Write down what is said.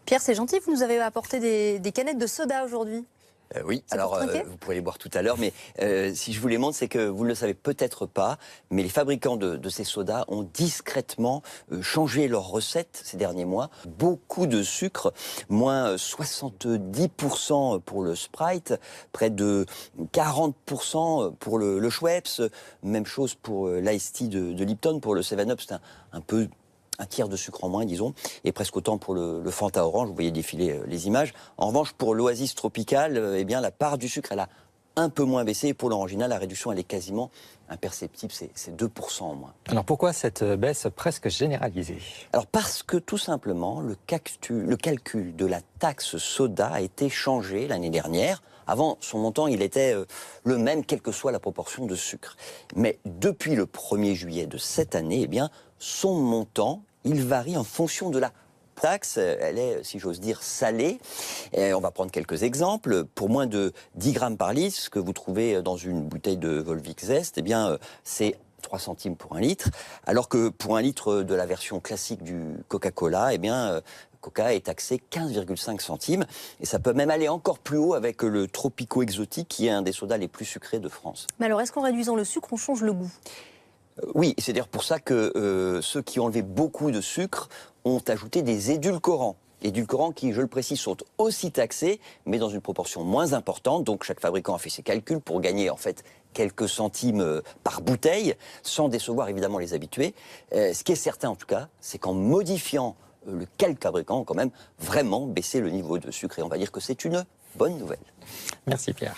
Pierre, c'est gentil, vous nous avez apporté des canettes de soda aujourd'hui. Oui, C'est alors pour trinquer vous pourrez les boire tout à l'heure, mais si je vous les montre, c'est que vous ne le savez peut-être pas, mais les fabricants de ces sodas ont discrètement changé leur recette ces derniers mois. Beaucoup de sucre, moins 70% pour le Sprite, près de 40% pour le Schweppes, même chose pour l'Ice Tea de Lipton, pour le 7-Up, c'est un peu un tiers de sucre en moins, disons, et presque autant pour le Fanta Orange, vous voyez défiler les images. En revanche, pour l'Oasis Tropical, eh bien, la part du sucre, elle a un peu moins baissé, et pour l'Orangina, la réduction, elle est quasiment imperceptible, c'est 2% en moins. Alors pourquoi cette baisse presque généralisée? Alors parce que tout simplement, le calcul de la taxe soda a été changé l'année dernière. Avant, son montant, il était le même, quelle que soit la proportion de sucre. Mais depuis le 1er juillet de cette année, eh bien, son montant, il varie en fonction de la taxe. Elle est, si j'ose dire, salée. Et on va prendre quelques exemples. Pour moins de 10 grammes par litre, ce que vous trouvez dans une bouteille de Volvic Zest, eh bien, c'est 3 centimes pour un litre, alors que pour un litre de la version classique du Coca-Cola, eh bien, Coca est taxé 15,5 centimes. Et ça peut même aller encore plus haut avec le Tropico Exotique, qui est un des sodas les plus sucrés de France. Mais alors, est-ce qu'en réduisant le sucre, on change le goût? Oui, c'est d'ailleurs pour ça que ceux qui ont enlevé beaucoup de sucre ont ajouté des édulcorants. Édulcorants qui, je le précise, sont aussi taxés, mais dans une proportion moins importante. Donc chaque fabricant a fait ses calculs pour gagner en fait quelques centimes par bouteille, sans décevoir évidemment les habitués. Ce qui est certain en tout cas, c'est qu'en modifiant quelques fabricants ont quand même vraiment baissé le niveau de sucre. Et on va dire que c'est une bonne nouvelle. Merci Pierre.